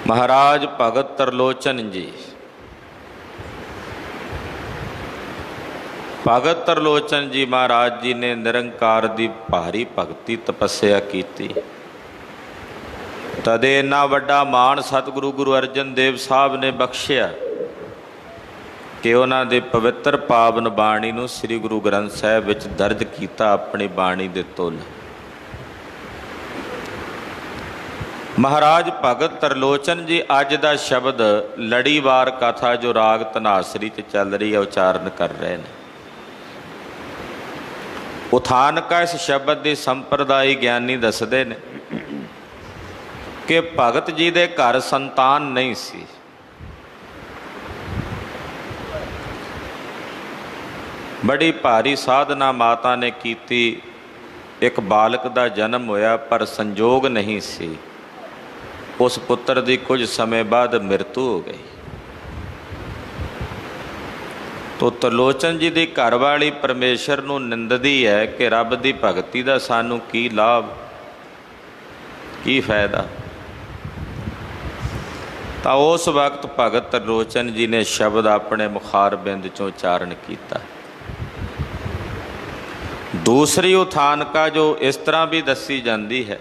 महाराज भगत तरलोचन जी। भगत तरलोचन जी महाराज जी ने निरंकार दी भारी भगती तपस्या की। तदे इन्ना वड्डा मान सतगुरु गुरु अर्जन देव साहब ने बख्शिया कि उन्हां दे पवित्र पावन बाणी नूं श्री गुरु ग्रंथ साहिब विच दर्ज कीता अपनी बाणी दे तुल। महाराज भगत तरलोचन जी अज दा शब्द लड़ीवार कथा जो राग धनासरी च चल रही है उचारण कर रहे हैं। उथानका इस शब्द की संप्रदाय ज्ञानी दसदे ने कि भगत जी दे घर संतान नहीं सी। बड़ी भारी साधना माता ने कीती, एक बालक दा जन्म होया पर संजोग नहीं सी। उस पुत्र की कुछ समय बाद मृत्यु हो गई। तो तरलोचन जी की घरवाली परमेश्वर नूं निंददी है कि रब की भगती का सानू की लाभ, की फायदा। तो उस वक्त भगत तरलोचन जी ने शब्द अपने मुखार बिंद चों उचारण किया। दूसरी उथानका जो इस तरह भी दसी जाती है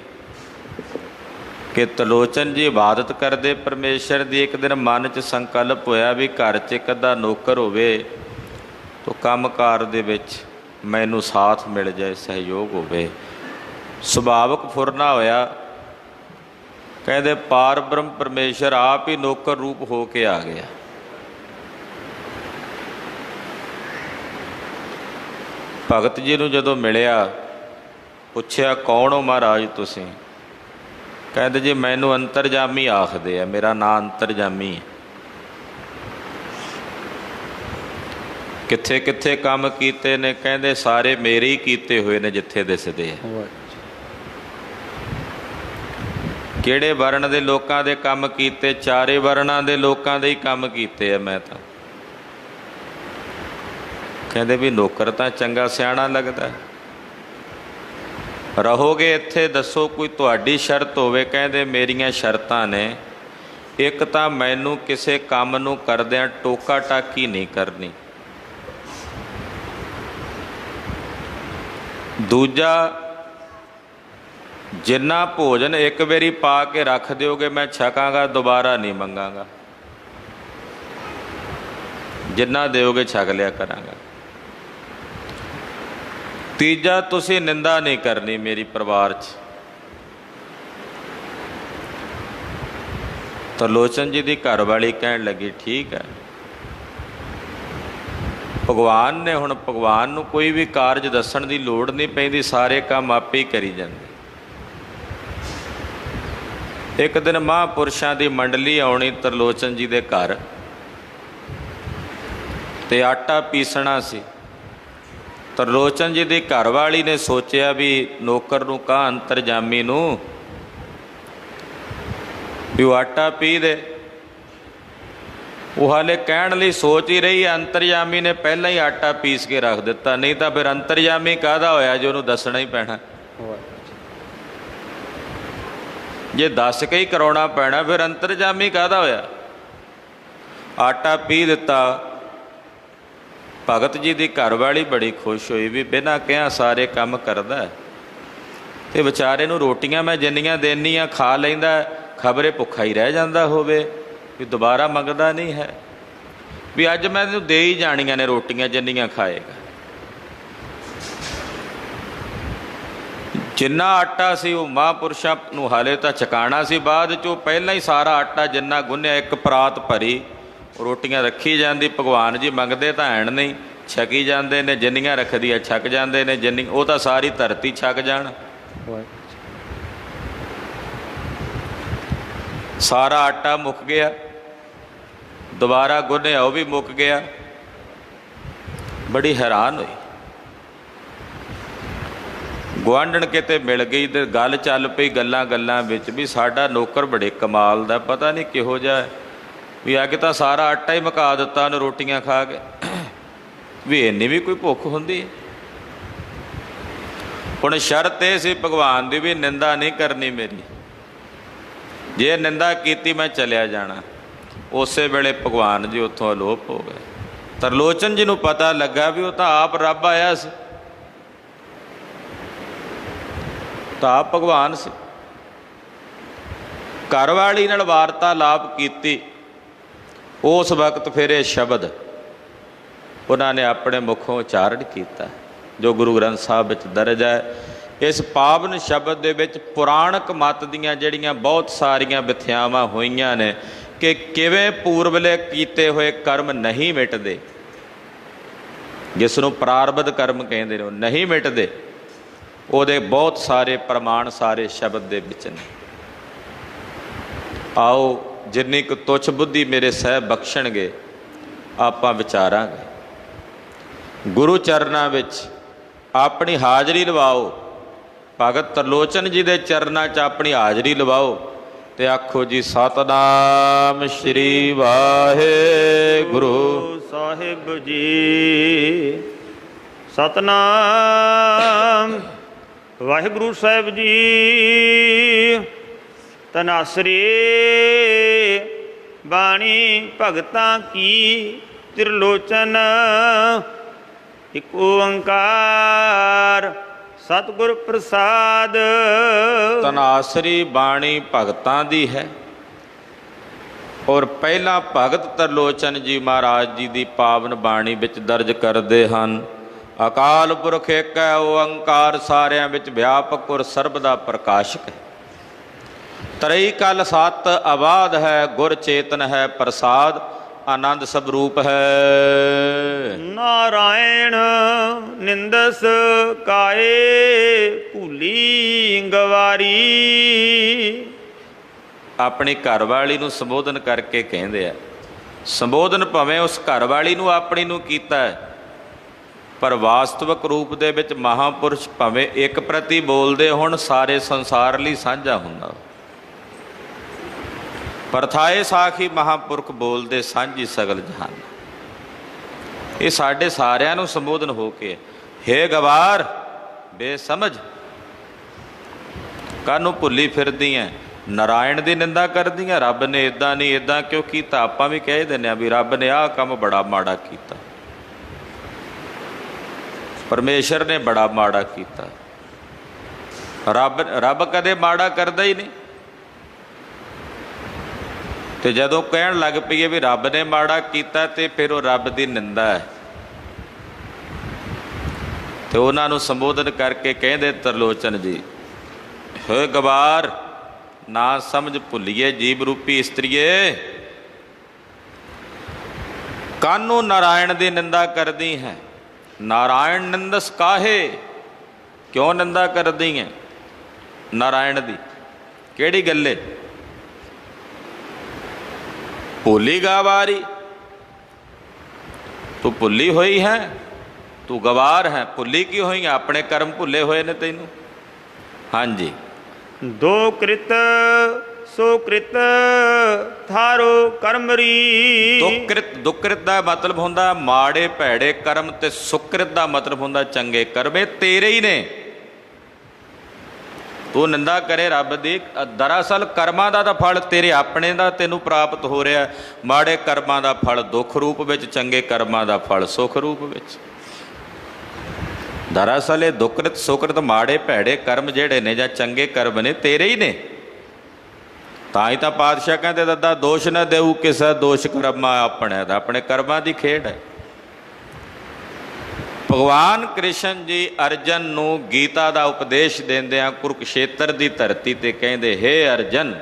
कि तरलोचन जी इबादत करते परमेश्वर की। एक दिन मन च संकल्प होया भी घर च एक अद्धा नौकर होवे तो काम कार दे विच मैनू साथ मिल जाए, सहयोग होवे। सुभावक फुरना होया, कहते पार ब्रह्म परमेश्वर आप ही नौकर रूप हो के आ गया। भगत जी नूं जदों मिलिया, पुछया कौन हो महाराज तुसीं? कहते जी मैनू अंतरजामी आखदे आ, मेरा नाम अंतरजामी है। कित्थे कित्थे काम कीते ने? कहते सारे मेरे ही कीते हुए ने जिथे दिसदे है। किहड़े वर्ण दे लोकां दे काम कीते? चारे वर्णां दे लोकां दे ही काम कीते है मैं तां। कहते भी नौकर तां चंगा सियाणा लगदा है। रहोगे इत्थे दसो कोई तुहाडी शर्त होवे? कहते मेरियां शर्तां ने, एक तां मैनू किसे काम नूं करदिआं टोका टाकी नहीं करनी। दूजा, जिन्ना भोजन एक बारी पा के रख दोगे मैं छकांगा, दोबारा नहीं मंगांगा। जिन्ना दोगे छक लिया करांगा। तीजा, तुसी निंदा नहीं करनी मेरी परिवार च। तरलोचन जी की घरवाली कहन लगी ठीक है, भगवान ने हुण भगवान नूं कोई भी कारज दस्सण की लोड़ नहीं पैंदी, सारे काम आपे ही करी जांदे। एक दिन महापुरुषां की मंडली आउणी तरलोचन जी के घर, ते आटा पीसना सी। तरलोचन जी की घरवाली ने सोचा भी नौकर नूं कहा अंतरजामी नूं भी वो आटा पी दे। वो हाले कहण लई सोच ही रही है, अंतरजामी ने पहला ही आटा पीस के रख दिता। नहीं तो फिर अंतरजामी काहदा होया जो उन्होंने दसना ही पैना। जे दस के ही कराउणा पैना फिर अंतरजामी काहदा होया। आटा पी दिता। भगत जी की घरवाली बड़ी खुश हुई भी बिना कहा सारे काम करदा है। ते विचारे नूं रोटियां मैं जिन्नियां देनियां खा लैंदा, खबरे भुखा ही रह जांदा होवे भी दोबारा मंगदा नहीं है। भी अज मैं तैनूं दे ही जाणियां ने रोटियां जिन्नियां खाएगा। जिन्ना आटा सी वो महापुरुषां नूं हाले तां छकाणा सी, बाद चों पहलां ही सारा आटा जिन्ना गुन्निया एक परात भरी रोटियां रखी जाती। भगवान जी मंगते तो हैन नहीं, छकी जाते ने, जिन्नियां रखदी है छक जाते ने, जिन्नी वो तो सारी धरती छक जाण। सारा आटा मुक गया, दोबारा गुन्निया वो भी मुक गया। बड़ी हैरान हुई। गुआंढण किते मिल गई तो गल चल पई गल्लां गल्लां विच भी साडा नौकर बड़े कमाल दा, पता नहीं किहो जिहा भी अगे तो सारा आटा ही मुका दिता उन्हें रोटियां खा के। भी इन्नी भी कोई भुख हुंदी? हुण शर्त यह सी भगवान की भी निंदा नहीं करनी मेरी। ਜੇ ਨਿੰਦਾ ਕੀਤੀ ਮੈਂ ਚਲਿਆ ਜਾਣਾ। ਉਸੇ ਵੇਲੇ ਭਗਵਾਨ ਜੀ ਉੱਥੋਂ ਅਲੋਪ ਹੋ ਗਏ। ਤਰਲੋਚਨ ਜੀ ਨੂੰ ਪਤਾ ਲੱਗਾ ਵੀ ਉਹ ਤਾਂ ਆਪ ਰੱਬ ਆਇਆ ਸੀ, ਤਾਂ ਆਪ ਭਗਵਾਨ ਸੀ। ਘਰਵਾਲੀ ਨਾਲ ਵਾਰਤਾਲਾਪ ਕੀਤੀ। ਉਸ ਵਕਤ ਫਿਰ ਇਹ ਸ਼ਬਦ ਉਹਨਾਂ ਨੇ ਆਪਣੇ ਮੁਖੋਂ ਉਚਾਰਨ ਕੀਤਾ, ਜੋ ਗੁਰੂ ਗ੍ਰੰਥ ਸਾਹਿਬ ਵਿੱਚ ਦਰਜ ਹੈ। ਇਸ ਪਾਵਨ ਸ਼ਬਦ ਦੇ ਵਿੱਚ ਪੁਰਾਣਕ ਮਤ ਦੀਆਂ ਜਿਹੜੀਆਂ ਬਹੁਤ ਸਾਰੀਆਂ ਵਿਥਿਆਵਾਂ ਹੋਈਆਂ ਨੇ ਕਿ ਕਿਵੇਂ ਪੂਰਬਲੇ ਕੀਤੇ ਹੋਏ ਕਰਮ ਨਹੀਂ ਮਿਟਦੇ, ਜਿਸ ਨੂੰ ਪ੍ਰਾਰਬਧ ਕਰਮ ਕਹਿੰਦੇ ਨੇ, ਉਹ ਨਹੀਂ ਮਿਟਦੇ। ਉਹਦੇ ਬਹੁਤ ਸਾਰੇ ਪ੍ਰਮਾਣ ਸਾਰੇ ਸ਼ਬਦ ਦੇ ਵਿੱਚ ਨੇ। ਆਓ ਜਿੰਨੀ ਕੁ ਤੁੱਛ ਬੁੱਧੀ ਮੇਰੇ ਸਾਹਿਬ ਬਖਸ਼ਣਗੇ ਆਪਾਂ ਵਿਚਾਰਾਂਗੇ। ਗੁਰੂ ਚਰਨਾਂ ਵਿੱਚ ਆਪਣੀ ਹਾਜ਼ਰੀ ਲਵਾਓ। ਭਗਤ ਤਰਲੋਚਨ ਜੀ ਦੇ ਚਰਨਾਂ 'ਚ ਆਪਣੀ ਹਾਜ਼ਰੀ ਲਵਾਓ ਤੇ ਆਖੋ ਜੀ ਸਤਿਨਾਮ ਸ਼੍ਰੀ ਵਾਹਿਗੁਰੂ ਸਾਹਿਬ ਜੀ। ਸਤਿਨਾਮ ਵਾਹਿਗੁਰੂ ਸਾਹਿਬ ਜੀ। ਤਨਾਸਰੀ ਬਾਣੀ ਭਗਤਾਂ ਕੀ ਤਿਰਲੋਚਨ, ਇਕ ਓੰਕਾਰ ਸਤਿਗੁਰ ਪ੍ਰਸਾਦ। ਤਨਾਸਰੀ ਬਾਣੀ ਭਗਤਾਂ ਦੀ ਹੈ ਔਰ ਪਹਿਲਾਂ ਭਗਤ ਤਰਲੋਚਨ ਜੀ ਮਹਾਰਾਜ ਜੀ ਦੀ ਪਾਵਨ ਬਾਣੀ ਵਿੱਚ ਦਰਜ ਕਰਦੇ ਹਨ, ਅਕਾਲ ਪੁਰਖ ਏਕ ਹੈ ਓੰਕਾਰ, ਸਾਰਿਆਂ ਵਿੱਚ ਵਿਆਪਕ ਔਰ ਸਰਬ ਦਾ ਪ੍ਰਕਾਸ਼ਕ ਹੈ। ਤਰਈ ਕਲ ਸਤ ਆਬਾਦ ਹੈ, ਗੁਰ ਚੇਤਨ ਹੈ ਪ੍ਰਸਾਦ, ਆਨੰਦ ਸਵਰੂਪ ਹੈ। ਨਾਰਾਇਣ ਨਿੰਦਸ ਕਾਏ, ਭੂਲੀ ਗਵਾਰੀ। ਆਪਣੀ ਘਰਵਾਲੀ ਨੂੰ ਸੰਬੋਧਨ ਕਰਕੇ ਕਹਿੰਦੇ ਆ, ਸੰਬੋਧਨ ਭਾਵੇਂ ਉਸ ਘਰਵਾਲੀ ਨੂੰ ਆਪਣੀ ਨੂੰ ਕੀਤਾ ਹੈ, ਪਰ ਵਾਸਤਵਿਕ ਰੂਪ ਦੇ ਵਿੱਚ ਮਹਾਂਪੁਰਸ਼ ਭਾਵੇਂ ਇੱਕ ਪ੍ਰਤੀ ਬੋਲਦੇ ਹੋਣ, ਸਾਰੇ ਸੰਸਾਰ ਲਈ ਸਾਂਝਾ ਹੁੰਦਾ। ਪਰਥਾਏ ਸਾਖੀ ਮਹਾਂਪੁਰਖ ਬੋਲਦੇ ਸਾਂਝੀ ਸਗਲ ਜਹਾਨ। ਇਹ ਸਾਡੇ ਸਾਰਿਆਂ ਨੂੰ ਸੰਬੋਧਨ ਹੋ ਕੇ, ਹੇ ਗਵਾਰ ਬੇਸਮਝ, ਕਾਹਨੂੰ ਭੁੱਲੀ ਫਿਰਦੀ ਐ, ਨਾਰਾਇਣ ਦੀ ਨਿੰਦਾ ਕਰਦੀ ਐ, ਰੱਬ ਨੇ ਇਦਾਂ ਨਹੀਂ ਇਦਾਂ ਕਿਉਂ ਕੀਤਾ। ਆਪਾਂ ਵੀ ਕਹਿ ਦਿੰਦੇ ਆ ਵੀ ਰੱਬ ਨੇ ਆਹ ਕੰਮ ਬੜਾ ਮਾੜਾ ਕੀਤਾ, ਪਰਮੇਸ਼ਰ ਨੇ ਬੜਾ ਮਾੜਾ ਕੀਤਾ। ਰੱਬ ਕਦੇ ਮਾੜਾ ਕਰਦਾ ਹੀ ਨਹੀਂ। ਤੇ ਜਦੋਂ ਕਹਿਣ ਲੱਗ ਪਈਏ ਵੀ ਰੱਬ ਨੇ ਮਾੜਾ ਕੀਤਾ ਤੇ ਫਿਰ ਉਹ ਰੱਬ ਦੀ ਨਿੰਦਾ ਹੈ। ਤੇ ਉਹਨਾਂ ਨੂੰ ਸੰਬੋਧਨ ਕਰਕੇ ਕਹਿੰਦੇ ਤਰਲੋਚਨ ਜੀ, ਹੇ ਗਵਾਰ ਨਾ ਸਮਝ ਭੁੱਲੀਏ ਜੀਵ ਰੂਪੀ ਇਸਤਰੀਏ, ਕਾਨੂੰ ਨਾਰਾਇਣ ਦੀ ਨਿੰਦਾ ਕਰਦੀ ਹੈ। ਨਾਰਾਇਣ ਨਿੰਦਸ ਕਾਹੇ, ਕਿਉਂ ਨਿੰਦਾ ਕਰਦੀ ਹੈ ਨਾਰਾਇਣ ਦੀ, ਕਿਹੜੀ ਗੱਲੇ। ਭੁੱਲੀ ਗਵਾਰੀ, ਤੂੰ ਭੁੱਲੀ ਹੋਈ ਹੈ, ਤੂੰ ਗਵਾਰ ਹੈ। ਭੁੱਲੀ ਕੀ ਹੋਈ ਹੈ, ਆਪਣੇ ਕਰਮ ਭੁੱਲੇ ਹੋਏ ਨੇ ਤੈਨੂੰ। ਹਾਂਜੀ। ਦੋ ਕ੍ਰਿਤ ਸੋ ਕ੍ਰਿਤ ਥਾਰੋ ਕਰਮਰੀ। ਦੁਕ੍ਰਿਤ ਦਾ ਮਤਲਬ ਹੁੰਦਾ ਮਾੜੇ ਭੈੜੇ ਕਰਮ, ਤੇ ਸੁਕ੍ਰਿਤ ਦਾ ਮਤਲਬ ਹੁੰਦਾ ਚੰਗੇ ਕਰਮ। ਇਹ ਤੇਰੇ ਹੀ ਨੇ। ਤੂੰ ਨਿੰਦਾ ਕਰੇ ਰੱਬ ਦੀ, ਦਰਅਸਲ ਕਰਮਾਂ ਦਾ ਤਾਂ ਫਲ ਤੇਰੇ ਆਪਣੇ ਦਾ ਤੈਨੂੰ ਪ੍ਰਾਪਤ ਹੋ ਰਿਹਾ। ਮਾੜੇ ਕਰਮਾਂ ਦਾ ਫਲ ਦੁੱਖ ਰੂਪ ਵਿੱਚ, ਚੰਗੇ ਕਰਮਾਂ ਦਾ ਫਲ ਸੁੱਖ ਰੂਪ ਵਿੱਚ। ਦਰਅਸਲ ਇਹ ਦੁਕ੍ਰਿਤ ਸੁਕ੍ਰਿਤ ਮਾੜੇ ਭੈੜੇ ਕਰਮ ਜਿਹੜੇ ਨੇ ਜਾਂ ਚੰਗੇ ਕਰਮ ਨੇ ਤੇਰੇ ਹੀ ਨੇ। ਤਾਂ ਹੀ ਤਾਂ ਪਾਤਸ਼ਾਹ ਕਹਿੰਦੇ ਦੱਦਾ ਦੋਸ਼ ਨਾ ਦੇਊ ਕਿਸੇ, ਦੋਸ਼ ਕਰਮਾਂ ਆਪਣੇ ਦਾ, ਆਪਣੇ ਕਰਮਾਂ ਦੀ ਖੇਡ ਹੈ। ਭਗਵਾਨ ਕ੍ਰਿਸ਼ਨ ਜੀ ਅਰਜਨ ਨੂੰ ਗੀਤਾ ਦਾ ਉਪਦੇਸ਼ ਦਿੰਦਿਆਂ ਕੁਰੂਕਸ਼ੇਤਰ ਦੀ ਧਰਤੀ ਤੇ ਕਹਿੰਦੇ, ਹੇ ਅਰਜਨ,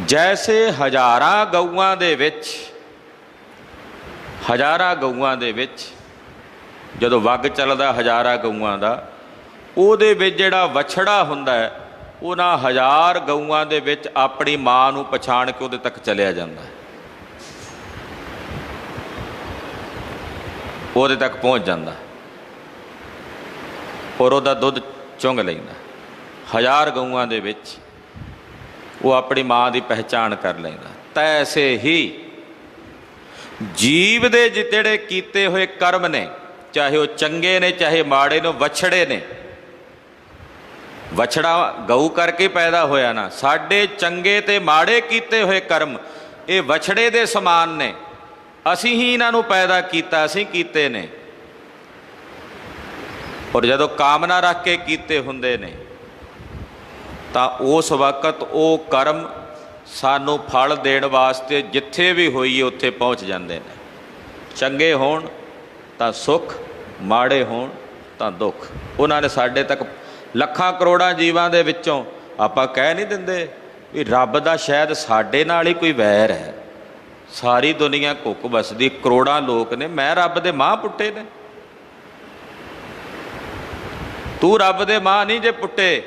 ਜੈਸੇ ਹਜ਼ਾਰਾਂ ਗਊਆਂ ਦੇ ਵਿੱਚ ਜਦੋਂ ਵੱਗ ਚੱਲਦਾ ਹਜ਼ਾਰਾਂ ਗਊਆਂ ਦਾ, ਉਹਦੇ ਵਿੱਚ ਜਿਹੜਾ ਵਛੜਾ ਹੁੰਦਾ ਹੈ, ਉਹਨਾਂ ਹਜ਼ਾਰ ਗਊਆਂ ਦੇ ਵਿੱਚ ਆਪਣੀ ਮਾਂ ਨੂੰ ਪਛਾਣ ਕੇ ਉਹਦੇ ਤੱਕ ਚਲਿਆ ਜਾਂਦਾ ਹੈ, ਉਹਦੇ ਤੱਕ ਪਹੁੰਚ ਜਾਂਦਾ ਔਰ ਉਹਦਾ ਦੁੱਧ ਚੁੰਘ ਲੈਂਦਾ। ਹਜ਼ਾਰ ਗਊਆਂ ਦੇ ਵਿੱਚ ਉਹ ਆਪਣੀ ਮਾਂ ਦੀ ਪਹਿਚਾਣ ਕਰ ਲੈਂਦਾ। ਤੈਸੇ ਹੀ ਜੀਵ ਦੇ ਜਿਹੜੇ ਕੀਤੇ ਹੋਏ ਕਰਮ ਨੇ, ਚਾਹੇ ਉਹ ਚੰਗੇ ਨੇ ਚਾਹੇ ਮਾੜੇ ਨੇ, ਵਛੜੇ ਨੇ, ਵਛੜਾ ਗਊ ਕਰਕੇ ਪੈਦਾ ਹੋਇਆ ਨਾ। ਸਾਡੇ ਚੰਗੇ ਤੇ ਮਾੜੇ ਕੀਤੇ ਹੋਏ ਕਰਮ ਇਹ ਵਛੜੇ ਦੇ ਸਮਾਨ ਨੇ। ਅਸੀਂ ਹੀ ਇਹਨਾਂ ਨੂੰ ਪੈਦਾ ਕੀਤਾ, ਅਸੀਂ ਕੀਤੇ ਨੇ। ਔਰ ਜਦੋਂ ਕਾਮਨਾ ਰੱਖ ਕੇ ਕੀਤੇ ਹੁੰਦੇ ਨੇ ਤਾਂ ਉਸ ਵਕਤ ਉਹ ਕਰਮ ਸਾਨੂੰ ਫਲ ਦੇਣ ਵਾਸਤੇ ਜਿੱਥੇ ਵੀ ਹੋਈਏ ਉੱਥੇ ਪਹੁੰਚ ਜਾਂਦੇ ਨੇ। ਚੰਗੇ ਹੋਣ ਤਾਂ ਸੁੱਖ, ਮਾੜੇ ਹੋਣ ਤਾਂ ਦੁੱਖ। ਉਹਨਾਂ ਨੇ ਸਾਡੇ ਤੱਕ ਲੱਖਾਂ ਕਰੋੜਾਂ ਜੀਵਾਂ ਦੇ ਵਿੱਚੋਂ ਆਪਾਂ ਕਹਿ ਨਹੀਂ ਦਿੰਦੇ ਵੀ ਰੱਬ ਦਾ ਸ਼ਾਇਦ ਸਾਡੇ ਨਾਲ ਹੀ ਕੋਈ ਵੈਰ ਹੈ। ਸਾਰੀ ਦੁਨੀਆ ਘੁੱਕ ਵਸਦੀ, ਕਰੋੜਾਂ ਲੋਕ ਨੇ, ਮੈਂ ਰੱਬ ਦੇ ਮਾਂ ਪੁੱਟੇ ਨੇ। ਤੂੰ ਰੱਬ ਦੇ ਮਾਂ ਨਹੀਂ ਜੇ ਪੁੱਟੇ।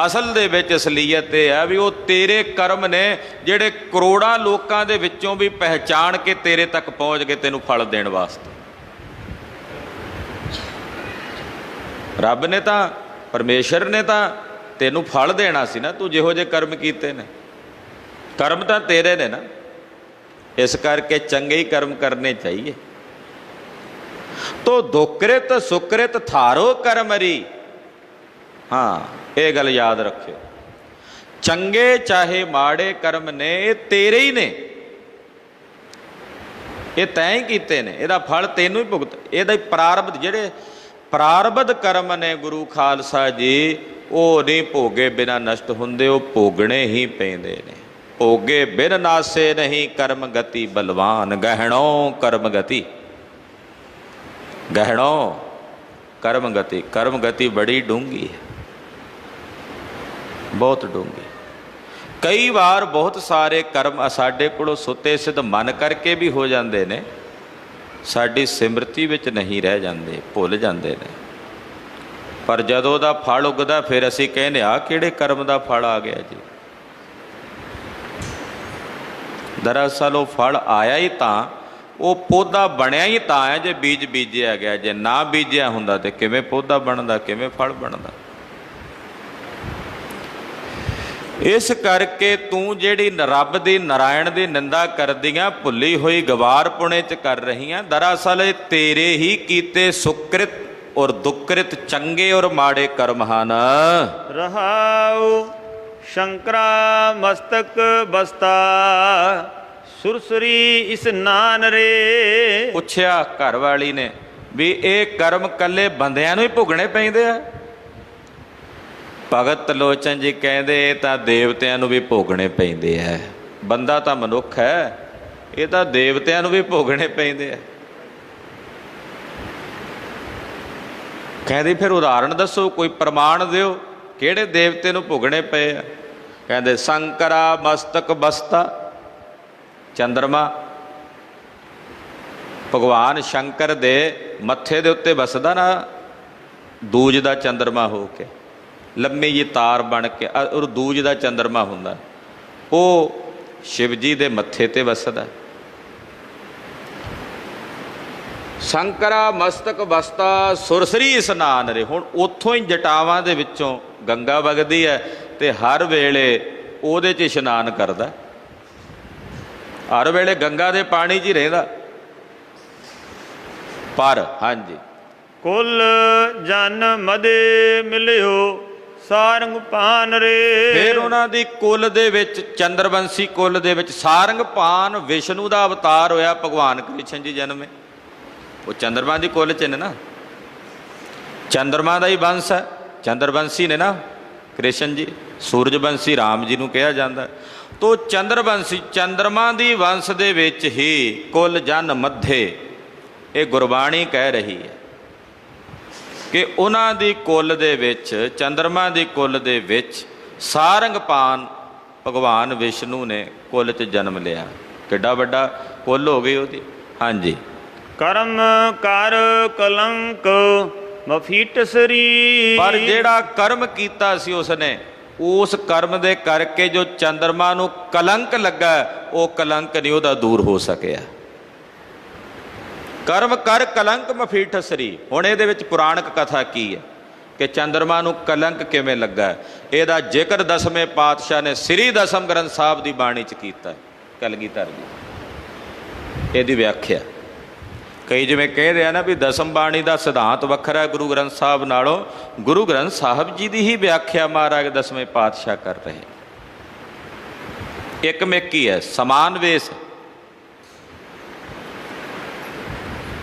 ਅਸਲ ਦੇ ਵਿੱਚ ਅਸਲੀਅਤ ਇਹ ਹੈ ਵੀ ਉਹ ਤੇਰੇ ਕਰਮ ਨੇ ਜਿਹੜੇ ਕਰੋੜਾਂ ਲੋਕਾਂ ਦੇ ਵਿੱਚੋਂ ਵੀ ਪਹਿਚਾਣ ਕੇ ਤੇਰੇ ਤੱਕ ਪਹੁੰਚ ਗਏ ਤੈਨੂੰ ਫਲ ਦੇਣ ਵਾਸਤੇ। ਰੱਬ ਨੇ ਤਾਂ, ਪਰਮੇਸ਼ਰ ਨੇ ਤਾਂ ਤੈਨੂੰ ਫਲ ਦੇਣਾ ਸੀ ਨਾ, ਤੂੰ ਜਿਹੋ ਜਿਹੇ ਕਰਮ ਕੀਤੇ ਨੇ। ਕਰਮ ਤਾਂ ਤੇਰੇ ਨੇ ਨਾ, ਇਸ ਕਰਕੇ ਚੰਗੇ ਹੀ ਕਰਮ ਕਰਨੇ ਚਾਹੀਏ। ਤੋ ਦੁਕ੍ਰਿਤ ਸੁਕ੍ਰਿਤ ਥਾਰੋ ਕਰਮਰੀ। ਹਾਂ, ਇਹ ਗੱਲ ਯਾਦ ਰੱਖਿਓ। ਚੰਗੇ ਚਾਹੇ ਮਾੜੇ ਕਰਮ ਨੇ ਇਹ ਤੇਰੇ ਹੀ ਨੇ, ਇਹ ਤੈਂ ਹੀ ਕੀਤੇ ਨੇ, ਇਹਦਾ ਫਲ ਤੈਨੂੰ ਹੀ ਭੁਗਤ। ਇਹਦਾ ਹੀ ਪ੍ਰਾਰਬਧ, ਜਿਹੜੇ ਪ੍ਰਾਰਬਧ ਕਰਮ ਨੇ ਗੁਰੂ ਖਾਲਸਾ ਜੀ, ਉਹ ਨਹੀਂ ਭੋਗੇ ਬਿਨਾਂ ਨਸ਼ਟ ਹੁੰਦੇ, ਉਹ ਭੋਗਣੇ ਹੀ ਪੈਂਦੇ ਨੇ। ਭੋਗੇ ਬਿਨ ਨਾਸੇ ਨਹੀਂ ਕਰਮ ਗਤੀ ਬਲਵਾਨ, ਗਹਿਣੋ ਕਰਮ ਗਤੀ। ਗਹਿਣੋ ਕਰਮ ਗਤੀ। ਕਰਮ ਗਤੀ ਬੜੀ ਡੂੰਘੀ ਹੈ, ਬਹੁਤ ਡੂੰਘੀ। ਕਈ ਵਾਰ ਬਹੁਤ ਸਾਰੇ ਕਰਮ ਸਾਡੇ ਕੋਲੋਂ ਸੁੱਤੇ ਸਿੱਧ ਮਨ ਕਰਕੇ ਵੀ ਹੋ ਜਾਂਦੇ ਨੇ, ਸਾਡੀ ਸਿਮਰਤੀ ਵਿੱਚ ਨਹੀਂ ਰਹਿ ਜਾਂਦੇ, ਭੁੱਲ ਜਾਂਦੇ ਨੇ। ਪਰ ਜਦੋਂ ਉਹਦਾ ਫਲ ਉੱਗਦਾ ਫਿਰ ਅਸੀਂ ਕਹਿੰਦੇ ਆ ਕਿਹੜੇ ਕਰਮ ਦਾ ਫਲ ਆ ਗਿਆ ਜੀ। ਦਰਅਸਲ ਉਹ ਫਲ ਆਇਆ ਹੀ ਤਾਂ, ਉਹ ਪੌਦਾ ਬਣਿਆ ਹੀ ਤਾਂ ਹੈ ਜੇ ਬੀਜ ਬੀਜਿਆ ਗਿਆ। ਜੇ ਨਾ ਬੀਜਿਆ ਹੁੰਦਾ ਤੇ ਕਿਵੇਂ ਪੌਦਾ ਬਣਦਾ, ਕਿਵੇਂ ਫਲ ਬਣਦਾ। ਇਸ ਕਰਕੇ ਤੂੰ ਜਿਹੜੀ ਰੱਬ ਦੀ, ਨਾਰਾਇਣ ਦੀ ਨਿੰਦਾ ਕਰਦੀਆਂ, ਭੁੱਲੀ ਹੋਈ ਗਵਾਰ ਪੁਣੇ 'ਚ ਕਰ ਰਹੀਆਂ, ਦਰਅਸਲ ਇਹ ਤੇਰੇ ਹੀ ਕੀਤੇ ਸੁਕ੍ਰਿਤ ਔਰ ਦੁਕ੍ਰਿਤ ਚੰਗੇ ਔਰ ਮਾੜੇ ਕਰਮ ਹਨ। ਰਹਾਉ ਸ਼ੰਕਰਾ ਮਸਤਕ ਬਸਤਾ, ਸੁਰਸਰੀ ਇਸਨਾਨ ਰੇ। ਪੁੱਛਿਆ ਘਰ ਵਾਲੀ ਨੇ ਵੀ ਇਹ ਕਰਮ ਕੱਲੇ ਬੰਦਿਆਂ ਨੂੰ ਹੀ ਭੁਗਣੇ ਪੈਂਦੇ ਆ? ਭਗਤ ਲੋਚਨ ਜੀ ਕਹਿੰਦੇ ਇਹ ਤਾਂ ਦੇਵਤਿਆਂ ਨੂੰ ਵੀ ਭੋਗਣੇ ਪੈਂਦੇ ਆ। ਬੰਦਾ ਤਾਂ ਮਨੁੱਖ ਹੈ, ਇਹ ਤਾਂ ਦੇਵਤਿਆਂ ਨੂੰ ਵੀ ਭੋਗਣੇ ਪੈਂਦੇ ਆ। ਕਹਿੰਦੇ ਫਿਰ ਉਦਾਹਰਣ ਦੱਸੋ, ਕੋਈ ਪ੍ਰਮਾਣ ਦਿਓ, ਕਿਹੜੇ ਦੇਵਤੇ ਨੂੰ ਭੋਗਣੇ ਪਏ ਆ? ਕਹਿੰਦੇ ਸ਼ੰਕਰਾ ਮਸਤਕ ਬਸਤਾ, ਚੰਦਰਮਾ ਭਗਵਾਨ ਸ਼ੰਕਰ ਦੇ ਮੱਥੇ ਦੇ ਉੱਤੇ ਵਸਦਾ ਨਾ, ਦੂਜ ਦਾ ਚੰਦਰਮਾ ਹੋ ਕੇ, ਲੰਮੀ ਜਿਹੀ ਤਾਰ ਬਣ ਕੇ, ਔਰ ਦੂਜ ਦਾ ਚੰਦਰਮਾ ਹੁੰਦਾ, ਉਹ ਸ਼ਿਵ ਜੀ ਦੇ ਮੱਥੇ ਤੇ ਵਸਦਾ। ਸ਼ੰਕਰਾ ਮਸਤਕ ਬਸਤਾ ਸੁਰਸਰੀ ਇਸਨਾਨ ਰੇ। ਹੁਣ ਉੱਥੋਂ ਹੀ ਜਟਾਵਾਂ ਦੇ ਵਿੱਚੋਂ ਗੰਗਾ ਵਗਦੀ ਹੈ ਤੇ ਹਰ ਵੇਲੇ ਉਹਦੇ 'ਚ ਇਸ਼ਨਾਨ ਕਰਦਾ, ਹਰ ਵੇਲੇ ਗੰਗਾ ਦੇ ਪਾਣੀ 'ਚ ਹੀ ਰਹਿੰਦਾ। ਪਰ ਹਾਂਜੀ, ਕੁਲ ਜਨ ਮਦੇ ਮਿਲਿਓ ਸਾਰੰਗ ਪਾਨ ਰੇ। ਫਿਰ ਉਹਨਾਂ ਦੀ ਕੁਲ ਦੇ ਵਿੱਚ, ਚੰਦਰਵੰਸ਼ੀ ਕੁਲ ਦੇ ਵਿੱਚ ਸਾਰੰਗ ਪਾਨ ਵਿਸ਼ਨੂੰ ਦਾ ਅਵਤਾਰ ਹੋਇਆ, ਭਗਵਾਨ ਕ੍ਰਿਸ਼ਨ ਜੀ ਜਨਮੇ। ਉਹ ਚੰਦਰਮਾ ਦੀ ਕੁਲ 'ਚ ਨੇ ਨਾ, ਚੰਦਰਮਾ ਦਾ ਹੀ ਵੰਸ਼ ਹੈ, ਚੰਦਰਵੰਸ਼ੀ ਨੇ ਨਾ ਕ੍ਰਿਸ਼ਨ ਜੀ। ਸੂਰਜਵੰਸ਼ੀ ਰਾਮ ਜੀ ਨੂੰ ਕਿਹਾ ਜਾਂਦਾ। ਤੋ ਚੰਦਰਵੰਸ਼ੀ, ਚੰਦਰਮਾ ਦੀ ਵੰਸ਼ ਦੇ ਵਿੱਚ ਹੀ ਕੁਲ ਜਨ ਮੱਧੇ, ਇਹ ਗੁਰਬਾਣੀ ਕਹਿ ਰਹੀ ਹੈ ਕਿ ਉਹਨਾਂ ਦੀ ਕੁਲ ਦੇ ਵਿੱਚ, ਚੰਦਰਮਾ ਦੀ ਕੁਲ ਦੇ ਵਿੱਚ ਸਾਰੰਗਪਾਨ ਭਗਵਾਨ ਵਿਸ਼ਨੂੰ ਨੇ ਕੁਲ 'ਚ ਜਨਮ ਲਿਆ। ਕਿੱਡਾ ਵੱਡਾ ਕੁਲ ਹੋ ਗਈ ਉਹਦੀ। ਹਾਂਜੀ, ਕਰਮ ਕਰ ਕਲੰਕ ਮਫੀਟ ਸਰੀ। ਪਰ ਜਿਹੜਾ ਕਰਮ ਕੀਤਾ ਸੀ ਉਸਨੇ, ਉਸ ਕਰਮ ਦੇ ਕਰਕੇ ਜੋ ਚੰਦਰਮਾ ਨੂੰ ਕਲੰਕ ਲੱਗਾ, ਉਹ ਕਲੰਕ ਨਹੀਂ ਉਹਦਾ ਦੂਰ ਹੋ ਸਕਿਆ। ਕਰਮ ਕਰ ਕਲੰਕ ਮਫੀਟ ਸਰੀ। ਹੁਣ ਇਹਦੇ ਵਿੱਚ ਪੁਰਾਣਕ ਕਥਾ ਕੀ ਹੈ ਕਿ ਚੰਦਰਮਾ ਨੂੰ ਕਲੰਕ ਕਿਵੇਂ ਲੱਗਾ, ਇਹਦਾ ਜ਼ਿਕਰ ਦਸਵੇਂ ਪਾਤਸ਼ਾਹ ਨੇ ਸ੍ਰੀ ਦਸਮ ਗ੍ਰੰਥ ਸਾਹਿਬ ਦੀ ਬਾਣੀ 'ਚ ਕੀਤਾ, ਕਲਗੀਧਰ ਜੀ। ਇਹਦੀ ਵਿਆਖਿਆ ਕਈ ਜਿਵੇਂ ਕਹਿੰਦੇ ਆ ਨਾ ਵੀ ਦਸਮ ਬਾਣੀ ਦਾ ਸਿਧਾਂਤ ਵੱਖਰਾ ਗੁਰੂ ਗ੍ਰੰਥ ਸਾਹਿਬ ਨਾਲੋਂ, ਗੁਰੂ ਗ੍ਰੰਥ ਸਾਹਿਬ ਜੀ ਦੀ ਹੀ ਵਿਆਖਿਆ ਮਹਾਰਾਜ ਦਸਵੇਂ ਪਾਤਸ਼ਾਹ ਕਰ ਰਹੇ। ਇੱਕ ਮੇਕੀ ਹੈ, ਸਮਾਨ ਵੇਸ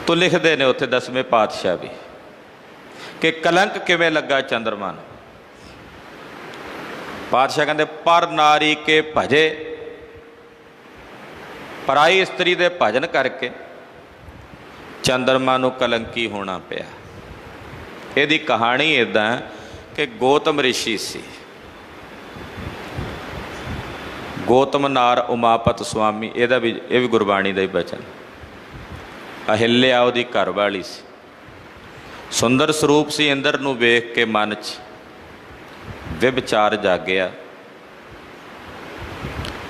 ਤੋਂ ਲਿਖਦੇ ਨੇ ਉੱਥੇ ਦਸਵੇਂ ਪਾਤਸ਼ਾਹ ਵੀ ਕਿ ਕਲੰਕ ਕਿਵੇਂ ਲੱਗਾ ਚੰਦਰਮਾ ਨੂੰ। ਪਾਤਸ਼ਾਹ ਕਹਿੰਦੇ ਪਰ ਨਾਰੀ ਕੇ ਭਜੇ, ਪਰਾਈ ਇਸਤਰੀ ਦੇ ਭਜਨ ਕਰਕੇ ਚੰਦਰਮਾ ਨੂੰ ਕਲੰਕੀ ਹੋਣਾ ਪਿਆ। ਇਹਦੀ ਕਹਾਣੀ ਇੱਦਾਂ ਕਿ ਗੌਤਮ ਰਿਸ਼ੀ ਸੀ, ਗੌਤਮ ਨਾਰ ਉਮਾਪਤ ਸੁਆਮੀ, ਇਹ ਵੀ ਗੁਰਬਾਣੀ ਦਾ ਹੀ ਬਚਨ। ਅਹਿਲਿਆ ਉਹਦੀ ਘਰ ਵਾਲੀ ਸੀ, ਸੁੰਦਰ ਸਰੂਪ ਸੀ। ਇੰਦਰ ਨੂੰ ਵੇਖ ਕੇ ਮਨ 'ਚ ਵਿਵਚਾਰ ਜਾਗਿਆ।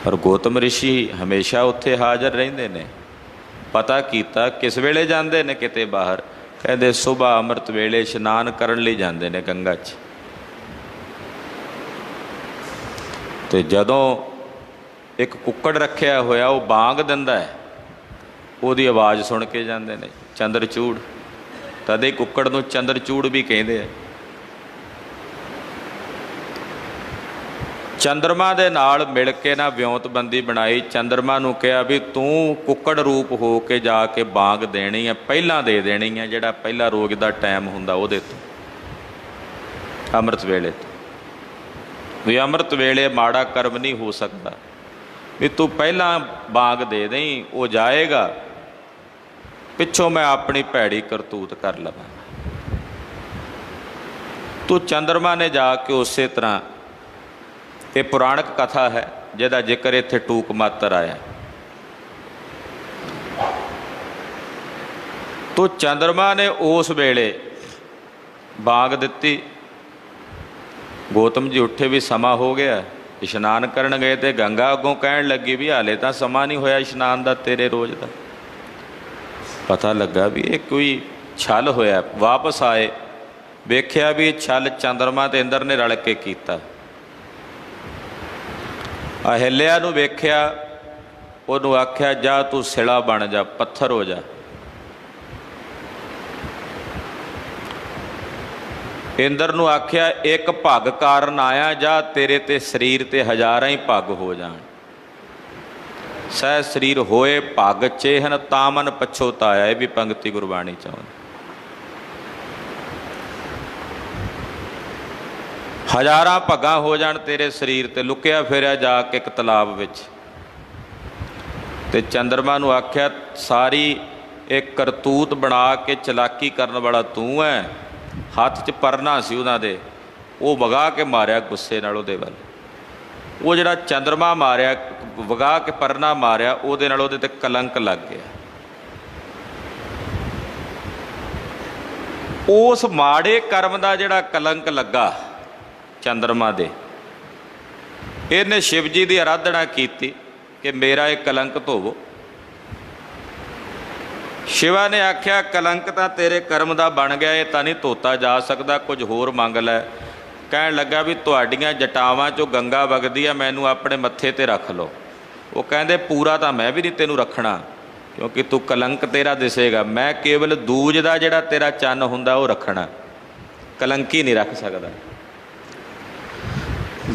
ਪਰ ਗੌਤਮ ਰਿਸ਼ੀ ਹਮੇਸ਼ਾ ਉੱਥੇ ਹਾਜ਼ਰ ਰਹਿੰਦੇ ਨੇ। ਪਤਾ ਕੀਤਾ ਕਿਸ ਵੇਲੇ ਜਾਂਦੇ ਨੇ ਕਿਤੇ ਬਾਹਰ, ਕਹਿੰਦੇ ਸੁਬਾਹ ਅੰਮ੍ਰਿਤ ਵੇਲੇ ਇਸ਼ਨਾਨ ਕਰਨ ਲਈ ਜਾਂਦੇ ਨੇ ਗੰਗਾ 'ਚ। ਤੇ ਜਦੋਂ ਇੱਕ ਕੁੱਕੜ ਰੱਖਿਆ ਹੋਇਆ ਉਹ ਬਾਂਗ ਦਿੰਦਾ ਹੈ, ਉਹਦੀ ਆਵਾਜ਼ ਸੁਣ ਕੇ ਜਾਂਦੇ ਨੇ। ਚੰਦਰਚੂੜ, ਤਦੇ ਕੁੱਕੜ ਨੂੰ ਚੰਦਰਚੂੜ ਵੀ ਕਹਿੰਦੇ ਆ। ਚੰਦਰਮਾ ਦੇ ਨਾਲ ਮਿਲ ਕੇ ਨਾ ਵਿਉਂਤਬੰਦੀ ਬਣਾਈ। ਚੰਦਰਮਾ ਨੂੰ ਕਿਹਾ ਵੀ ਤੂੰ ਕੁੱਕੜ ਰੂਪ ਹੋ ਕੇ ਜਾ ਕੇ ਬਾਂਗ ਦੇਣੀ ਹੈ, ਪਹਿਲਾਂ ਦੇ ਦੇਣੀ ਹੈ, ਜਿਹੜਾ ਪਹਿਲਾ ਰੋਜ਼ ਦਾ ਟਾਈਮ ਹੁੰਦਾ ਉਹਦੇ ਤੋਂ, ਅੰਮ੍ਰਿਤ ਵੇਲੇ ਤੋਂ। ਵੀ ਅੰਮ੍ਰਿਤ ਵੇਲੇ ਮਾੜਾ ਕਰਮ ਨਹੀਂ ਹੋ ਸਕਦਾ, ਵੀ ਤੂੰ ਪਹਿਲਾਂ ਬਾਂਗ ਦੇ ਦੇਈਂ, ਉਹ ਜਾਏਗਾ, ਪਿੱਛੋਂ ਮੈਂ ਆਪਣੀ ਭੈੜੀ ਕਰਤੂਤ ਕਰ ਲਵਾਂ। ਤੂੰ ਚੰਦਰਮਾ ਨੇ ਜਾ ਕੇ ਉਸੇ ਤਰ੍ਹਾਂ, ਇਹ ਪੁਰਾਣਕ ਕਥਾ ਹੈ ਜਿਹਦਾ ਜ਼ਿਕਰ ਇੱਥੇ ਟੂਕ ਮਾਤਰ ਆਇਆ। ਤੋ ਚੰਦਰਮਾ ਨੇ ਉਸ ਵੇਲੇ ਬਾਗ ਦਿੱਤੀ। ਗੌਤਮ ਜੀ ਉੱਠੇ ਵੀ ਸਮਾਂ ਹੋ ਗਿਆ, ਇਸ਼ਨਾਨ ਕਰਨ ਗਏ ਤੇ ਗੰਗਾ ਅੱਗੋਂ ਕਹਿਣ ਲੱਗੀ ਵੀ ਹਾਲੇ ਤਾਂ ਸਮਾਂ ਨਹੀਂ ਹੋਇਆ ਇਸ਼ਨਾਨ ਦਾ ਤੇਰੇ ਰੋਜ਼ ਦਾ। ਪਤਾ ਲੱਗਾ ਵੀ ਇਹ ਕੋਈ ਛਲ ਹੋਇਆ। ਵਾਪਸ ਆਏ, ਵੇਖਿਆ ਵੀ ਇਹ ਛਲ ਚੰਦਰਮਾ ਤੇ ਇੰਦਰ ਨੇ ਰਲ ਕੇ ਕੀਤਾ। ਅਹਿਲਿਆ ਨੂੰ ਵੇਖਿਆ, ਉਹਨੂੰ ਆਖਿਆ ਜਾ ਤੂੰ ਸਿਲਾ ਬਣ ਜਾ, ਪੱਥਰ ਹੋ ਜਾ। ਇੰਦਰ ਨੂੰ ਆਖਿਆ ਇੱਕ ਭੱਗ ਕਾਰਨ ਆਇਆ, ਜਾ ਤੇਰੇ ਤੇ ਸਰੀਰ ਤੇ ਹਜ਼ਾਰਾਂ ਹੀ ਭੱਗ ਹੋ ਜਾਣ। ਸਹਿ ਸਰੀਰ ਹੋਏ ਭੱਗ ਚੇਹਨ, ਤਾਂ ਮਨ ਪਛੋਤਾਇਆ। ਇਹ ਵੀ ਪੰਕਤੀ ਗੁਰਬਾਣੀ ਚ ਆਉਂਦੀ। ਹਜ਼ਾਰਾਂ ਭੱਗਾਂ ਹੋ ਜਾਣ ਤੇਰੇ ਸਰੀਰ ਤੇ, ਲੁਕਿਆ ਫਿਰਿਆ ਜਾ ਕੇ ਇੱਕ ਤਲਾਬ ਵਿੱਚ। ਤੇ ਚੰਦਰਮਾ ਨੂੰ ਆਖਿਆ ਸਾਰੀ ਇੱਕ ਕਰਤੂਤ ਬਣਾ ਕੇ ਚਲਾਕੀ ਕਰਨ ਵਾਲਾ ਤੂੰ ਹੈ। ਹੱਥ 'ਚ ਪਰਨਾ ਸੀ ਉਹਨਾਂ ਦੇ, ਉਹ ਵਗਾ ਕੇ ਮਾਰਿਆ ਗੁੱਸੇ ਨਾਲ ਉਹਦੇ ਵੱਲ। ਉਹ ਜਿਹੜਾ ਚੰਦਰਮਾ ਮਾਰਿਆ, ਵਗਾ ਕੇ ਪਰਨਾ ਮਾਰਿਆ, ਉਹਦੇ ਨਾਲ ਉਹਦੇ ਤੇ ਕਲੰਕ ਲੱਗ ਗਿਆ। ਉਸ ਮਾੜੇ ਕਰਮ ਦਾ ਜਿਹੜਾ ਕਲੰਕ ਲੱਗਾ ਚੰਦਰਮਾ ਦੇ, ਇਹਨੇ ਸ਼ਿਵ ਜੀ ਦੀ ਆਰਾਧਨਾ ਕੀਤੀ ਕਿ ਮੇਰਾ ਇਹ ਕਲੰਕ ਧੋਵੋ। ਸ਼ਿਵਾ ਨੇ ਆਖਿਆ ਕਲੰਕ ਤਾਂ ਤੇਰੇ ਕਰਮ ਦਾ ਬਣ ਗਿਆ, ਇਹ ਤਾਂ ਨਹੀਂ ਧੋਤਾ ਜਾ ਸਕਦਾ, ਕੁਝ ਹੋਰ ਮੰਗ ਲੈ। ਕਹਿਣ ਲੱਗਾ ਵੀ ਤੁਹਾਡੀਆਂ ਜਟਾਵਾਂ 'ਚੋਂ ਗੰਗਾ ਵਗਦੀ ਆ, ਮੈਨੂੰ ਆਪਣੇ ਮੱਥੇ ਤੇ ਰੱਖ ਲਓ। ਉਹ ਕਹਿੰਦੇ ਪੂਰਾ ਤਾਂ ਮੈਂ ਵੀ ਨਹੀਂ ਤੈਨੂੰ ਰੱਖਣਾ, ਕਿਉਂਕਿ ਤੂੰ ਕਲੰਕ ਤੇਰਾ ਦਿਸੇਗਾ। ਮੈਂ ਕੇਵਲ ਦੂਜ ਦਾ ਜਿਹੜਾ ਤੇਰਾ ਚੰਨ ਹੁੰਦਾ ਉਹ ਰੱਖਣਾ, ਕਲੰਕੀ ਨਹੀਂ ਰੱਖ ਸਕਦਾ।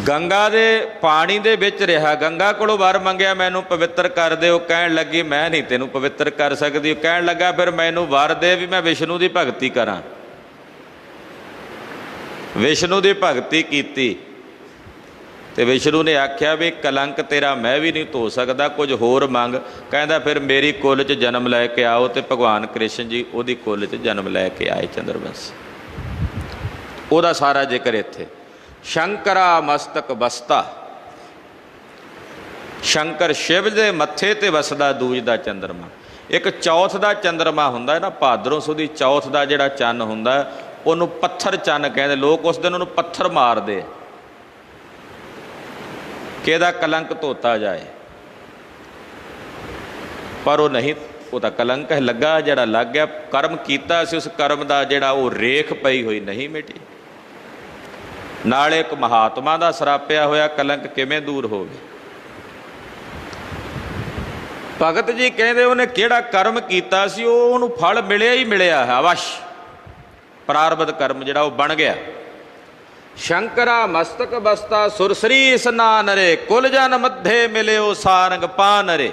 ਗੰਗਾ ਦੇ ਪਾਣੀ ਦੇ ਵਿੱਚ ਰਿਹਾ, ਗੰਗਾ ਕੋਲੋਂ ਵਰ ਮੰਗਿਆ ਮੈਨੂੰ ਪਵਿੱਤਰ ਕਰ ਦੇ। ਉਹ ਕਹਿਣ ਲੱਗੀ ਮੈਂ ਨਹੀਂ ਤੈਨੂੰ ਪਵਿੱਤਰ ਕਰ ਸਕਦੀ। ਉਹ ਕਹਿਣ ਲੱਗਾ ਫਿਰ ਮੈਨੂੰ ਵਰ ਦੇ ਵੀ ਮੈਂ ਵਿਸ਼ਨੂੰ ਦੀ ਭਗਤੀ ਕਰਾਂ। ਵਿਸ਼ਨੂੰ ਦੀ ਭਗਤੀ ਕੀਤੀ ਤੇ ਵਿਸ਼ਨੂੰ ਨੇ ਆਖਿਆ ਵੀ ਕਲੰਕ ਤੇਰਾ ਮੈਂ ਵੀ ਨਹੀਂ ਧੋ ਸਕਦਾ, ਕੁਝ ਹੋਰ ਮੰਗ। ਕਹਿੰਦਾ ਫਿਰ ਮੇਰੀ ਕੁੱਲ 'ਚ ਜਨਮ ਲੈ ਕੇ ਆਓ। ਤੇ ਭਗਵਾਨ ਕ੍ਰਿਸ਼ਨ ਜੀ ਉਹਦੀ ਕੁੱਲ 'ਚ ਜਨਮ ਲੈ ਕੇ ਆਏ ਚੰਦਰਵੰਸ਼ੀ। ਉਹਦਾ ਸਾਰਾ ਜ਼ਿਕਰ ਇੱਥੇ। ਸ਼ੰਕਰਾ ਮਸਤਕ ਬਸਤਾ, ਸ਼ੰਕਰ ਸ਼ਿਵ ਦੇ ਮੱਥੇ ਤੇ ਵਸਦਾ ਦੂਜ ਦਾ ਚੰਦਰਮਾ। ਇੱਕ ਚੌਥ ਦਾ ਚੰਦਰਮਾ ਹੁੰਦਾ ਹੈ ਨਾ, ਭਾਦਰੋਂ ਸੁਦੀ ਚੌਥ ਦਾ ਜਿਹੜਾ ਚੰਨ ਹੁੰਦਾ ਉਹਨੂੰ ਪੱਥਰ ਚੰਨ ਕਹਿੰਦੇ। ਲੋਕ ਉਸ ਦਿਨ ਉਹਨੂੰ ਪੱਥਰ ਮਾਰਦੇ ਕਿ ਇਹਦਾ ਕਲੰਕ ਧੋਤਾ ਜਾਏ, ਪਰ ਉਹ ਨਹੀਂ, ਉਹ ਤਾਂ ਕਲੰਕ ਹੈ ਲੱਗਾ, ਜਿਹੜਾ ਲੱਗ ਗਿਆ। ਕਰਮ ਕੀਤਾ ਸੀ, ਉਸ ਕਰਮ ਦਾ ਜਿਹੜਾ ਉਹ ਰੇਖ ਪਈ ਹੋਈ ਨਹੀਂ ਮਿਟੀ। ਨਾਲ ਇੱਕ ਮਹਾਤਮਾ ਦਾ ਸਰਾਪਿਆ ਹੋਇਆ ਕਲੰਕ ਕਿਵੇਂ ਦੂਰ ਹੋਵੇ। ਭਗਤ ਜੀ ਕਹਿੰਦੇ ਉਹਨੇ ਕਿਹੜਾ ਕਰਮ ਕੀਤਾ ਸੀ ਉਹ ਉਹਨੂੰ ਫਲ ਮਿਲਿਆ ਹੀ ਮਿਲਿਆ ਹੈ ਅਵਸ਼। ਪ੍ਰਾਰਬਧ ਕਰਮ ਜਿਹੜਾ ਉਹ ਬਣ ਗਿਆ। ਸ਼ੰਕਰਾ ਮਸਤਕ ਬਸਤਾ ਸੁਰਸਰੀ ਇਸਨਾਨ ਰੇ, ਕੁਲ ਜਨ ਮੱਧੇ ਮਿਲਿਓ ਸਾਰੰਗ ਪਾਨ ਰੇ।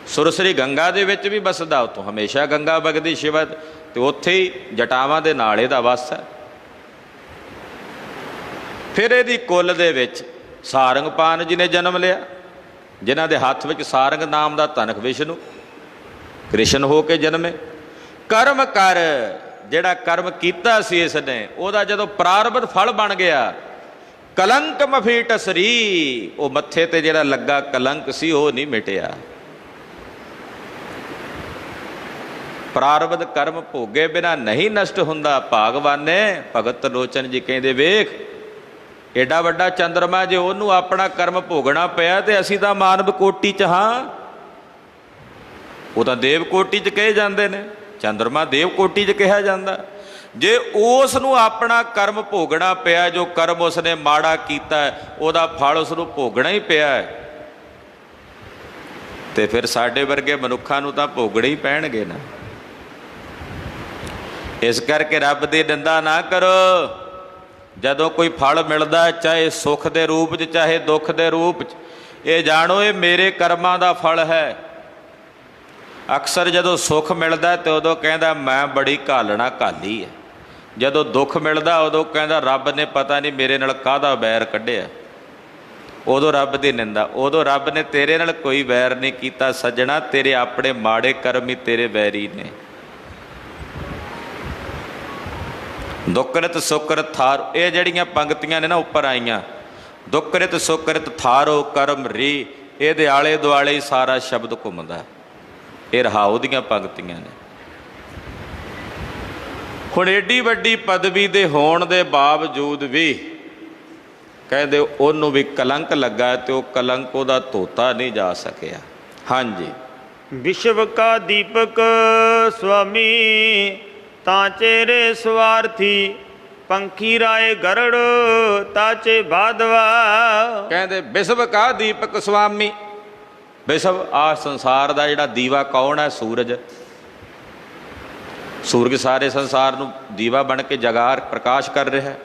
ਸੁਰਸਰੀ ਗੰਗਾ ਦੇ ਵਿੱਚ ਵੀ ਬਸਦਾ, ਉੱਥੋਂ ਹਮੇਸ਼ਾ ਗੰਗਾ ਵਗਦੀ ਸ਼ਿਵ, ਤੇ ਉੱਥੇ ਹੀ ਜਟਾਵਾਂ ਦੇ ਨਾਲ ਇਹਦਾ ਵਸ ਹੈ। ਫਿਰ ਇਹਦੀ ਕੁੱਲ ਦੇ ਵਿੱਚ ਸਾਰੰਗ ਪਾਨ ਜੀ ਨੇ ਜਨਮ ਲਿਆ, ਜਿਨ੍ਹਾਂ ਦੇ ਹੱਥ ਵਿੱਚ ਸਾਰੰਗ ਨਾਮ ਦਾ ਧਨਕ ਵਿਸ਼ਨੂੰ ਕ੍ਰਿਸ਼ਨ ਹੋ ਕੇ ਜਨਮੇ। ਕਰਮ ਕਰ, ਜਿਹੜਾ ਕਰਮ ਕੀਤਾ ਸੀ ਇਸ ਨੇ, ਉਹਦਾ ਜਦੋਂ ਪ੍ਰਾਰਬਧ ਫਲ ਬਣ ਗਿਆ। ਕਲੰਕ ਮਫੀਟ ਸਰੀ, ਉਹ ਮੱਥੇ ਤੇ ਜਿਹੜਾ ਲੱਗਾ ਕਲੰਕ ਸੀ ਉਹ ਨਹੀਂ ਮਿਟਿਆ। ਪ੍ਰਾਰਬਧ ਕਰਮ ਭੋਗੇ ਬਿਨਾ ਨਹੀਂ ਨਸ਼ਟ ਹੁੰਦਾ। ਭਾਗਵਾਨੇ ਭਗਤ ਲੋਚਨ ਜੀ ਕਹਿੰਦੇ, ਵੇਖ ਏਡਾ ਵੱਡਾ ਚੰਦਰਮਾ, ਜੇ ਉਹਨੂੰ ਆਪਣਾ ਕਰਮ ਭੋਗਣਾ ਪਿਆ ਤੇ ਅਸੀਂ ਤਾਂ ਮਾਨਵ ਕੋਟੀ 'ਚ ਹਾਂ। ਉਹ ਤਾਂ ਦੇਵ ਕੋਟੀ 'ਚ ਕਹੇ ਜਾਂਦੇ ਨੇ, ਚੰਦਰਮਾ ਦੇਵ ਕੋਟੀ 'ਚ ਕਿਹਾ ਜਾਂਦਾ। ਜੇ ਉਸ ਨੂੰ ਆਪਣਾ ਕਰਮ ਭੋਗਣਾ ਪਿਆ, ਜੋ ਕਰਮ ਉਸਨੇ ਮਾੜਾ ਕੀਤਾ ਉਹਦਾ ਫਲ ਉਸ ਨੂੰ ਭੋਗਣਾ ਹੀ ਪਿਆ ਹੈ, ਤੇ ਫਿਰ ਸਾਡੇ ਵਰਗੇ ਮਨੁੱਖਾਂ ਨੂੰ ਤਾਂ ਭੋਗਣੇ ਹੀ ਪੈਣਗੇ ਨਾ। ਇਸ ਕਰਕੇ ਰੱਬ ਦੀ ਨਿੰਦਾ ਨਾ ਕਰੋ। ਜਦੋਂ ਕੋਈ ਫਲ ਮਿਲਦਾ, ਚਾਹੇ ਸੁੱਖ ਦੇ ਰੂਪ 'ਚ ਚਾਹੇ ਦੁੱਖ ਦੇ ਰੂਪ 'ਚ, ਇਹ ਜਾਣੋ ਇਹ ਮੇਰੇ ਕਰਮਾਂ ਦਾ ਫਲ ਹੈ। ਅਕਸਰ ਜਦੋਂ ਸੁੱਖ ਮਿਲਦਾ ਤੇ ਉਦੋਂ ਕਹਿੰਦਾ ਮੈਂ ਬੜੀ ਘਾਲਣਾ ਘਾਲੀ ਹੈ, ਜਦੋਂ ਦੁੱਖ ਮਿਲਦਾ ਉਦੋਂ ਕਹਿੰਦਾ ਰੱਬ ਨੇ ਪਤਾ ਨਹੀਂ ਮੇਰੇ ਨਾਲ ਕਾਹਦਾ ਵੈਰ ਕੱਢਿਆ। ਉਦੋਂ ਰੱਬ ਦੀ ਨਿੰਦਾ। ਉਦੋਂ ਰੱਬ ਨੇ ਤੇਰੇ ਨਾਲ ਕੋਈ ਵੈਰ ਨਹੀਂ ਕੀਤਾ ਸੱਜਣਾ, ਤੇਰੇ ਆਪਣੇ ਮਾੜੇ ਕਰਮ ਹੀ ਤੇਰੇ ਵੈਰੀ ਨੇ। ਦੁੱਕਰਿਤ ਸੁਕਰਿਤ ਥਾਰ, ਇਹ ਜਿਹੜੀਆਂ ਪੰਕਤੀਆਂ ਨੇ ਨਾ ਉੱਪਰ ਆਈਆਂ, ਦੁੱਕਰਿਤ ਸੁਕਰਿਤ ਥਾਰੋ ਕਰਮ ਰੀ, ਇਹਦੇ ਆਲੇ ਦੁਆਲੇ ਹੀ ਸਾਰਾ ਸ਼ਬਦ ਘੁੰਮਦਾ। ਇਹ ਰਹਾਉ ਦੀਆਂ ਪੰਕਤੀਆਂ ਨੇ। ਹੁਣ ਏਡੀ ਵੱਡੀ ਪਦਵੀ ਦੇ ਹੋਣ ਦੇ ਬਾਵਜੂਦ ਵੀ ਕਹਿੰਦੇ ਉਹਨੂੰ ਵੀ ਕਲੰਕ ਲੱਗਾ, ਤੇ ਉਹ ਕਲੰਕ ਉਹਦਾ ਧੋਤਾ ਨਹੀਂ ਜਾ ਸਕਿਆ। ਹਾਂਜੀ। ਵਿਸ਼ਵ ਕਾ ਦੀਪਕ ਸੁਆਮੀ, ਤਾਂ ਚੇਰੇ ਸਵਾਰਥੀ, ਪੰਖੀ ਰਾਏ ਗਰੜ ਤਾਚੇ ਬਾਦਵਾ। ਕਹਿੰਦੇ ਵਿਸ਼ਵ ਕਾ ਦੀਪਕ ਸੁਆਮੀ। ਵਿਸ਼ਵ ਆ ਸੰਸਾਰ ਦਾ ਜਿਹੜਾ ਦੀਵਾ ਕੌਣ ਹੈ? ਸੂਰਜ। ਸੂਰਜ ਸਾਰੇ ਸੰਸਾਰ ਨੂੰ ਦੀਵਾ ਬਣ ਕੇ ਜਗਾ ਪ੍ਰਕਾਸ਼ ਕਰ ਰਿਹਾ ਹੈ।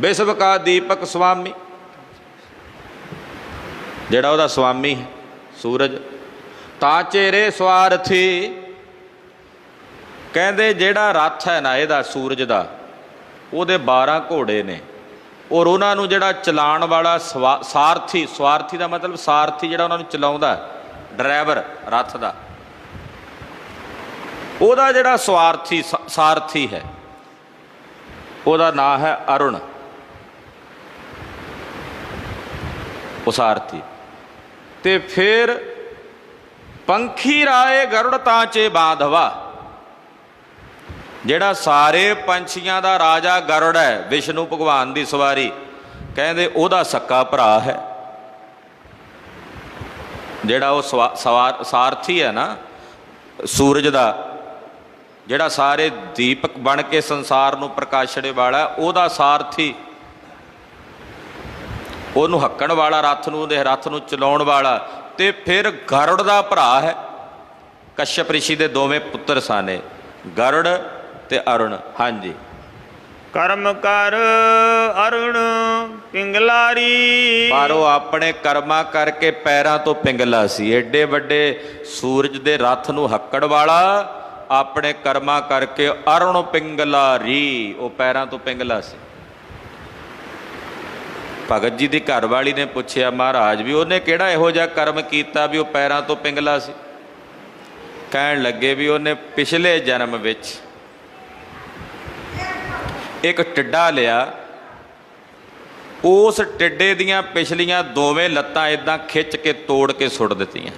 ਵਿਸ਼ਵ ਕਾ ਦੀਪਕ ਸੁਆਮੀ, ਜਿਹੜਾ ਉਹਦਾ ਸੁਆਮੀ ਹੈ ਸੂਰਜ। ਤਾਂ ਚੇਰੇ ਸਵਾਰਥੀ, ਕਹਿੰਦੇ ਜਿਹੜਾ ਰੱਥ ਹੈ ਨਾ ਇਹਦਾ ਸੂਰਜ ਦਾ, ਉਹਦੇ 12 ਘੋੜੇ ਨੇ, ਔਰ ਉਹਨਾਂ ਨੂੰ ਜਿਹੜਾ ਚਲਾਉਣ ਵਾਲਾ ਸਾਰਥੀ, ਸਵਾਰਥੀ ਦਾ ਮਤਲਬ ਸਾਰਥੀ ਜਿਹੜਾ ਉਹਨਾਂ ਨੂੰ ਚਲਾਉਂਦਾ, ਡਰਾਈਵਰ ਰੱਥ ਦਾ, ਉਹਦਾ ਜਿਹੜਾ ਸਾਰਥੀ ਹੈ ਉਹਦਾ ਨਾਂ ਹੈ ਅਰੁਣ। ਉਹ ਸਾਰਥੀ। ਤੇ ਫਿਰ ਪੰਖੀ ਰਾਏ ਗਰੁੜ ਤਾਂਚੇ ਬਾਂਧਵਾ, ਜਿਹੜਾ ਸਾਰੇ ਪੰਛੀਆਂ ਦਾ ਰਾਜਾ ਗਰੁੜ ਹੈ, ਵਿਸ਼ਨੂੰ ਭਗਵਾਨ ਦੀ ਸਵਾਰੀ, ਕਹਿੰਦੇ ਉਹਦਾ ਸੱਕਾ ਭਰਾ ਹੈ। ਜਿਹੜਾ ਉਹ ਸਾਰਥੀ ਹੈ ਨਾ ਸੂਰਜ ਦਾ, ਜਿਹੜਾ ਸਾਰੇ ਦੀਪਕ ਬਣ ਕੇ ਸੰਸਾਰ ਨੂੰ ਪ੍ਰਕਾਸ਼ਣੇ ਵਾਲਾ, ਉਹਦਾ ਸਾਰਥੀ, ਉਹਨੂੰ ਹੱਕਣ ਵਾਲਾ, ਰੱਥ ਨੂੰ ਚਲਾਉਣ ਵਾਲਾ। ਤੇ ਫਿਰ ਗਰੁੜ ਦਾ ਭਰਾ ਹੈ। ਕਸ਼ਯਪ ਰਿਸ਼ੀ ਦੇ ਦੋਵੇਂ ਪੁੱਤਰ ਸਨ, ਗਰੁੜ ਤੇ ਅਰੁਣ। ਹਾਂਜੀ। ਕਰਮ ਕਰ ਅਰੁਣ ਪਿੰਗਲਾਰੀ, ਪਰ ਉਹ ਆਪਣੇ ਕਰਮਾਂ ਕਰਕੇ ਪੈਰਾਂ ਤੋਂ ਪਿੰਗਲਾ ਸੀ। ਏਡੇ ਵੱਡੇ ਸੂਰਜ ਦੇ ਰੱਥ ਨੂੰ ਹੱਕੜ ਵਾਲਾ, ਆਪਣੇ ਕਰਮਾਂ ਕਰਕੇ ਅਰੁਣ ਪਿੰਗਲਾਰੀ, ਉਹ ਪੈਰਾਂ ਤੋਂ ਪਿੰਗਲਾ ਸੀ। ਭਗਤ ਜੀ ਦੀ ਘਰਵਾਲੀ ਨੇ ਪੁੱਛਿਆ, ਮਹਾਰਾਜ ਵੀ ਉਹਨੇ ਕਿਹੜਾ ਇਹੋ ਜਿਹਾ ਕਰਮ ਕੀਤਾ ਵੀ ਉਹ ਪੈਰਾਂ ਤੋਂ ਪਿੰਗਲਾ ਸੀ? ਕਹਿਣ ਲੱਗੇ ਵੀ ਉਹਨੇ ਪਿਛਲੇ ਜਨਮ ਵਿੱਚ ਇੱਕ ਟਿੱਡਾ ਲਿਆ, ਉਸ ਟਿੱਡੇ ਦੀਆਂ ਪਿਛਲੀਆਂ ਦੋਵੇਂ ਲੱਤਾਂ ਇਦਾਂ ਖਿੱਚ ਕੇ ਤੋੜ ਕੇ ਸੁੱਟ ਦਿੱਤੀਆਂ।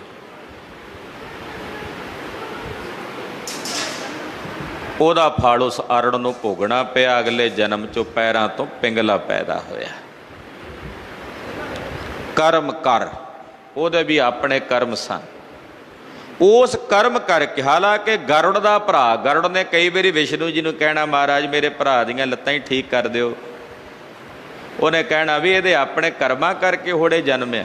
ਉਹਦਾ ਫਲ ਉਸ ਅਰਣ ਨੂੰ ਭੋਗਣਾ ਪਿਆ। ਅਗਲੇ ਜਨਮ 'ਚੋਂ ਪੈਰਾਂ ਤੋਂ ਪਿੰਗਲਾ ਪੈਦਾ ਹੋਇਆ। ਕਰਮ ਕਰ, ਉਹਦੇ ਵੀ ਆਪਣੇ ਕਰਮ ਸਨ। ਉਸ ਕਰਮ ਕਰਕੇ, ਹਾਲਾਂਕਿ ਗਰੁੜ ਦਾ ਭਰਾ, ਗਰੁੜ ਨੇ ਕਈ ਵਾਰੀ ਵਿਸ਼ਨੂੰ ਜੀ ਨੂੰ ਕਹਿਣਾ, ਮਹਾਰਾਜ ਮੇਰੇ ਭਰਾ ਦੀਆਂ ਲੱਤਾਂ ਹੀ ਠੀਕ ਕਰ ਦਿਓ। ਉਹਨੇ ਕਹਿਣਾ ਵੀ ਇਹਦੇ ਆਪਣੇ ਕਰਮਾਂ ਕਰਕੇ ਹੋੜੇ ਜਨਮ ਆ।